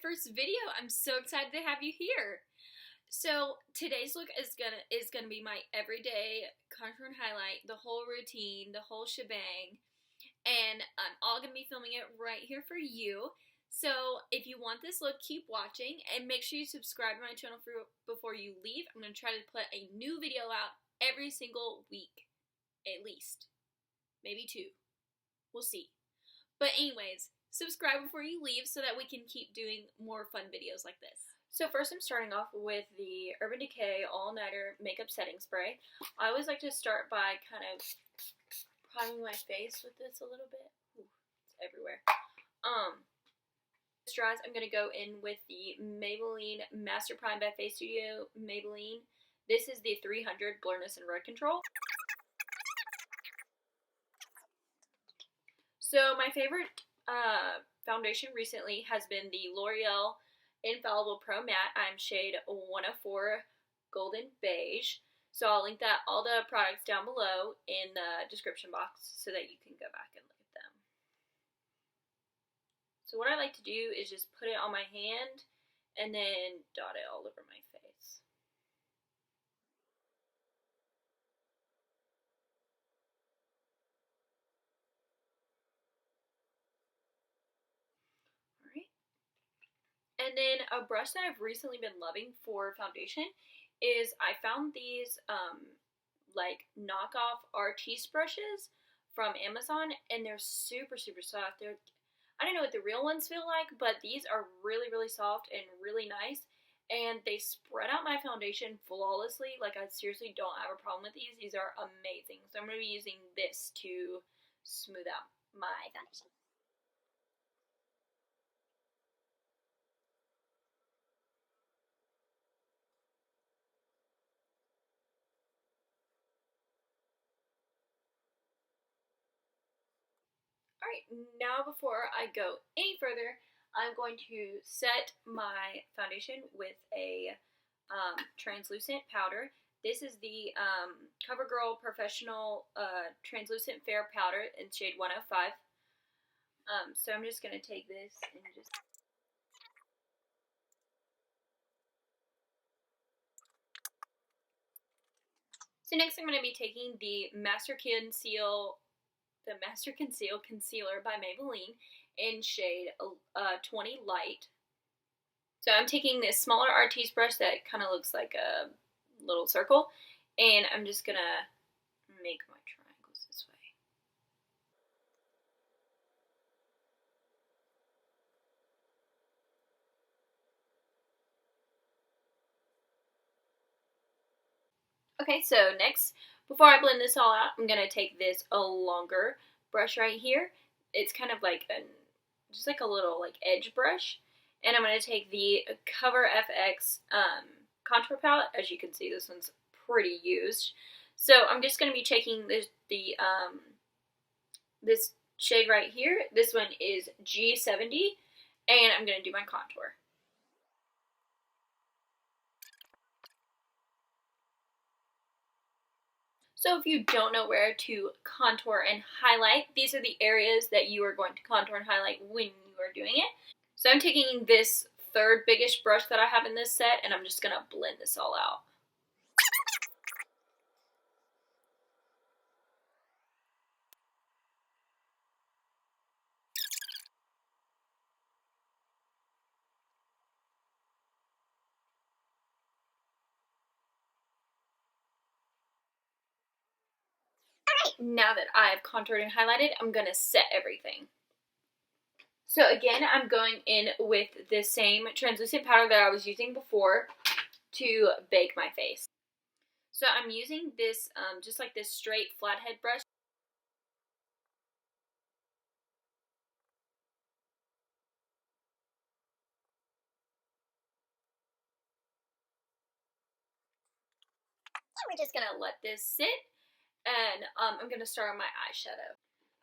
first video. I'm so excited to have you here. So today's look is gonna be my everyday contour and highlight, the whole routine, the whole shebang, and I'm all gonna be filming it right here for you. So if you want this look, keep watching and make sure you subscribe to my channel before you leave. I'm gonna try to put a new video out every single week, at least, maybe 2. We'll see. But anyways, subscribe before you leave so that we can keep doing more fun videos like this. So first I'm starting off with the Urban Decay All Nighter Makeup Setting Spray. I always like to start by kind of priming my face with this a little bit. Ooh, it's everywhere. This dries, I'm going to go in with the Maybelline Master Prime by Face Studio Maybelline. This is the 300 Blurriness and Red Control. So my favorite foundation recently has been the Loreal Infallible Pro Matte. I'm shade 104 Golden Beige. So I'll link all the products down below in the description box so that you can go back and look at them. So what I like to do is just put it on my hand and then dot it all over my face. And then a brush that I've recently been loving for foundation is I found these like knockoff Artis brushes from Amazon, and they're super soft. I don't know what the real ones feel like, but these are really soft and really nice, and they spread out my foundation flawlessly. Like, I seriously don't have a problem with these. These are amazing. So I'm going to be using this to smooth out my foundation. Alright, now before I go any further, I'm going to set my foundation with a translucent powder. This is the Covergirl Professional Translucent Fair Powder in shade 105. So I'm just going to take this and just... So next I'm going to be taking the Master Conceal Concealer by Maybelline in shade 20 Light. So I'm taking this smaller Artis brush that kind of looks like a little circle, and I'm just going to make my triangles this way. Okay, so next, before I blend this all out, I'm going to take this longer brush right here. It's kind of like just like a little edge brush. And I'm going to take the CoverFX contour palette. As you can see, this one's pretty used. So I'm just going to be taking this shade right here. This one is G70. And I'm going to do my contour. So if you don't know where to contour and highlight, these are the areas that you are going to contour and highlight when you are doing it. So I'm taking this third biggest brush that I have in this set, and I'm just going to blend this all out. Now that I've contoured and highlighted, I'm going to set everything. So again, I'm going in with the same translucent powder that I was using before to bake my face. So I'm using this, just like this straight flathead brush. We're just going to let this sit. And I'm going to start on my eyeshadow.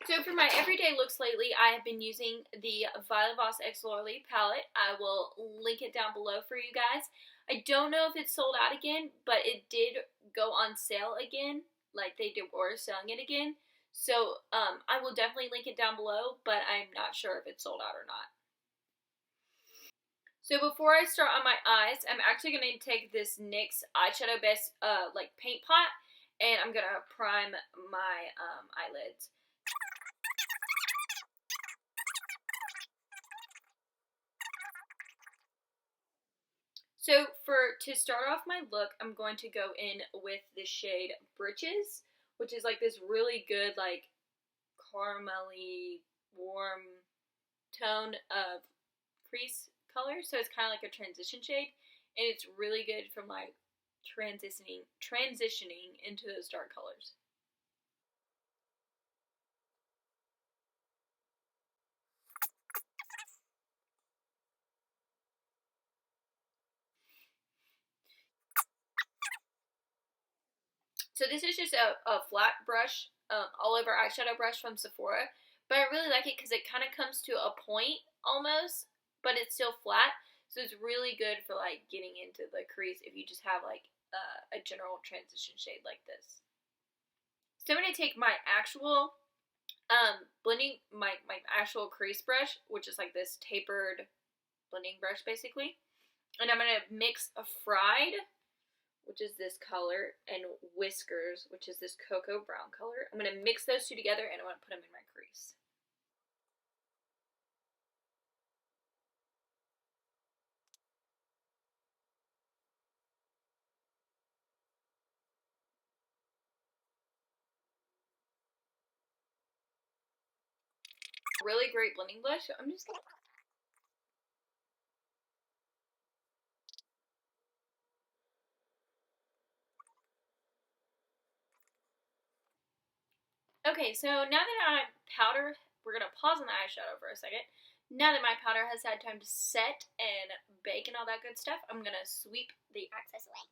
So for my everyday looks lately, I have been using the VossXLaura Lee palette. I will link it down below for you guys. I don't know if it's sold out again, but it did go on sale again. Like, they were selling it again. So I will definitely link it down below, but I'm not sure if it's sold out or not. So before I start on my eyes, I'm actually going to take this NYX eyeshadow base like paint pot, and I'm going to prime my eyelids. So to start off my look, I'm going to go in with the shade Britches, which is like this really good like caramelly warm tone of crease color. So it's kind of like a transition shade, and it's really good from like transitioning into those dark colors. So this is just a flat brush, all over eyeshadow brush from Sephora. But I really like it because it kind of comes to a point almost, but it's still flat. So it's really good for like getting into the crease if you just have like a general transition shade like this. So I'm going to take my actual my actual crease brush, which is like this tapered blending brush basically. And I'm going to mix a Fried, which is this color, and Whiskers, which is this cocoa brown color. I'm going to mix those two together, and I'm going to put them in my crease. Really great blending blush, so I'm just going to... Okay, so now that I'm powder, we're going to pause on the eyeshadow for a second. Now that my powder has had time to set and bake and all that good stuff, I'm going to sweep the excess away.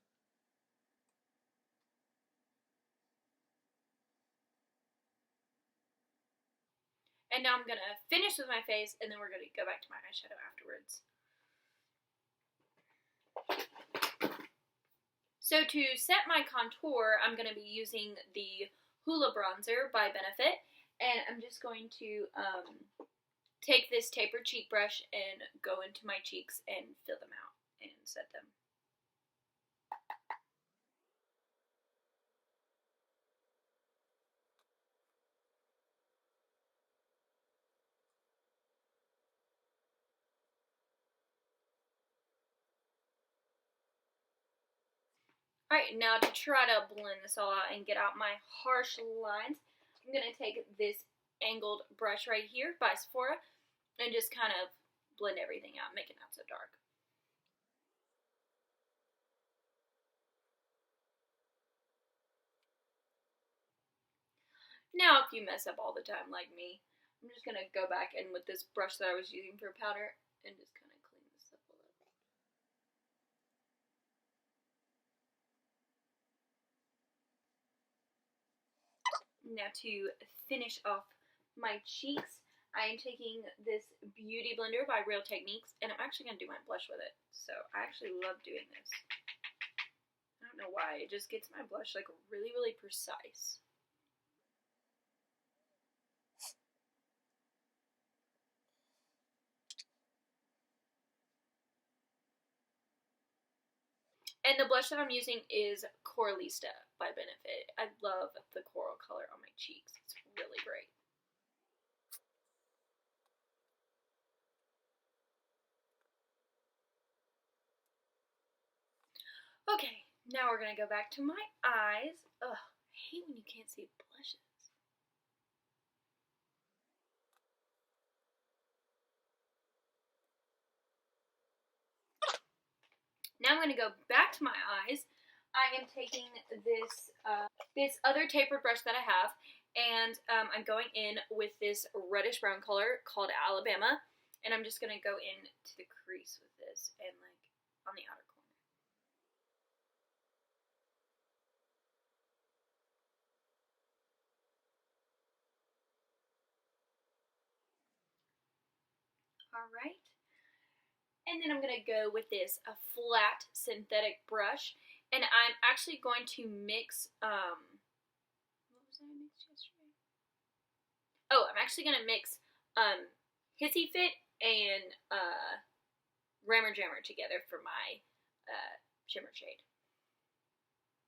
And now I'm going to finish with my face, and then we're going to go back to my eyeshadow afterwards. So to set my contour, I'm going to be using the Hoola bronzer by Benefit, and I'm just going to take this tapered cheek brush and go into my cheeks and fill them out and set them. Alright, now to try to blend this all out and get out my harsh lines, I'm going to take this angled brush right here by Sephora and just kind of blend everything out, make it not so dark. Now, if you mess up all the time like me, I'm just going to go back in with this brush that I was using for powder and just kind of clean this up a little. Now to finish off my cheeks, I am taking this Beauty Blender by Real Techniques, and I'm actually going to do my blush with it. So I actually love doing this. I don't know why, it just gets my blush like really, really precise. And the blush that I'm using is Coralista by Benefit. I love the coral color on my cheeks. It's really great. Okay, now we're going to go back to my eyes. Ugh, I hate when you can't see blushes. Now I'm going to go back to my eyes. I am taking this this other tapered brush that I have, and I'm going in with this reddish brown color called Alabama, and I'm just going to go into the crease with this and like on the outer corner. Alright. And then I'm going to go with this a flat synthetic brush, and I'm actually going to mix, what was I mixed yesterday? Oh, I'm actually going to mix Hissy Fit and rammer jammer together for my shimmer shade.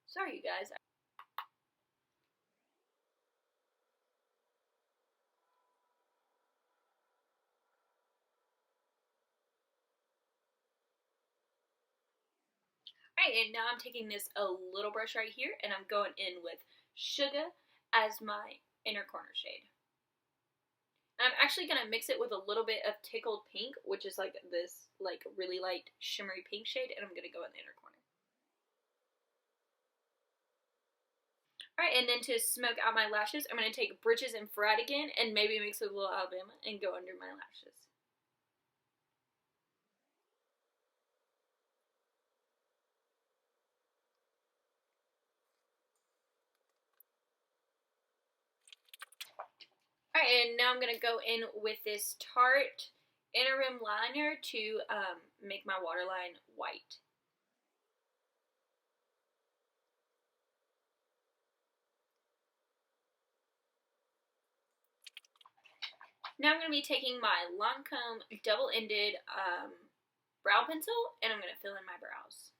Sorry, you guys. Alright, and now I'm taking this a little brush right here, and I'm going in with Sugar as my inner corner shade. And I'm actually going to mix it with a little bit of Tickled Pink, which is like this like really light shimmery pink shade, and I'm going to go in the inner corner. Alright, and then to smoke out my lashes, I'm going to take Bridges and Frat again, and maybe mix with a little Alabama, and go under my lashes. Alright, and now I'm going to go in with this Tarte Inner Rim Liner to make my waterline white. Now I'm going to be taking my Lancome double-ended brow pencil, and I'm going to fill in my brows.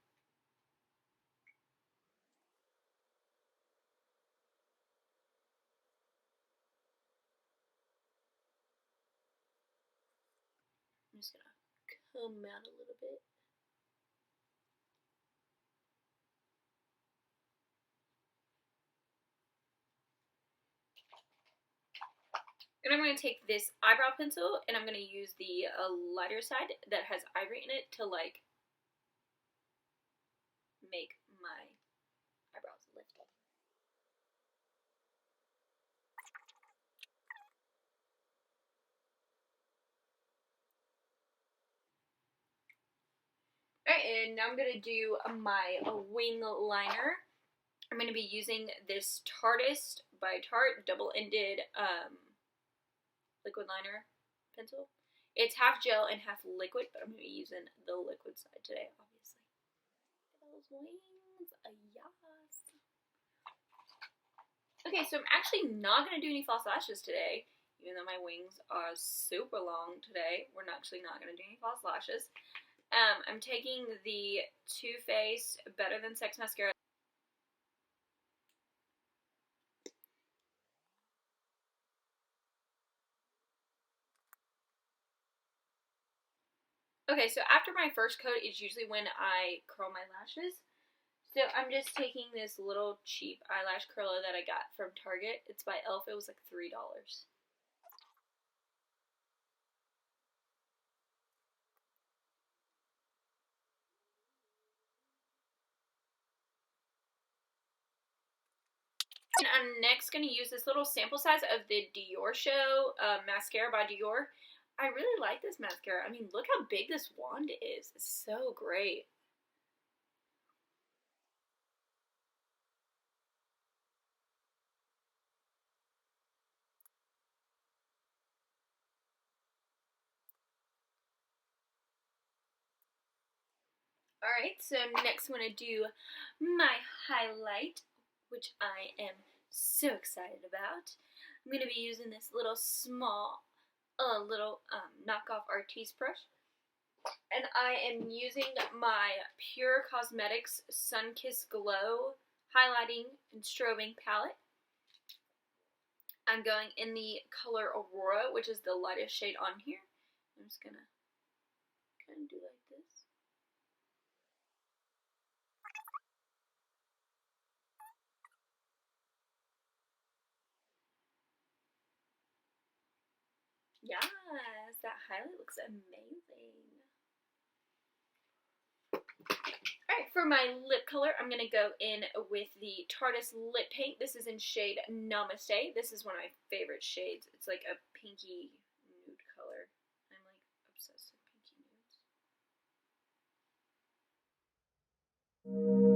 I'm just going to comb out a little bit. And I'm going to take this eyebrow pencil, and I'm going to use the lighter side that has ivory in it to like make my eyebrows lift up. Alright, and now I'm going to do my wing liner. I'm going to be using this Tarteist by Tarte double-ended liquid liner pencil. It's half gel and half liquid, but I'm going to be using the liquid side today, obviously. Those wings, yes. Okay, so I'm actually not going to do any false lashes today, even though my wings are super long today. We're actually not going to do any false lashes. I'm taking the Too Faced Better Than Sex Mascara. Okay, so after my first coat is usually when I curl my lashes. So I'm just taking this little cheap eyelash curler that I got from Target. It's by e.l.f. It was like $3. And I'm next going to use this little sample size of the Diorshow mascara by Dior. I really like this mascara. I mean, look how big this wand is. It's so great. Alright, so next I'm going to do my highlight, which I am so excited about. I'm going to be using this little small, knockoff Artis brush. And I am using my Pure Cosmetics Sunkissed Glow Highlighting and Strobing Palette. I'm going in the color Aurora, which is the lightest shade on here. I'm just going to kind of do like this. Yes, that highlight looks amazing. Alright, for my lip color, I'm going to go in with the Tarteist Lip Paint. This is in shade Namaste. This is one of my favorite shades. It's like a pinky nude color. I'm like obsessed with pinky nudes.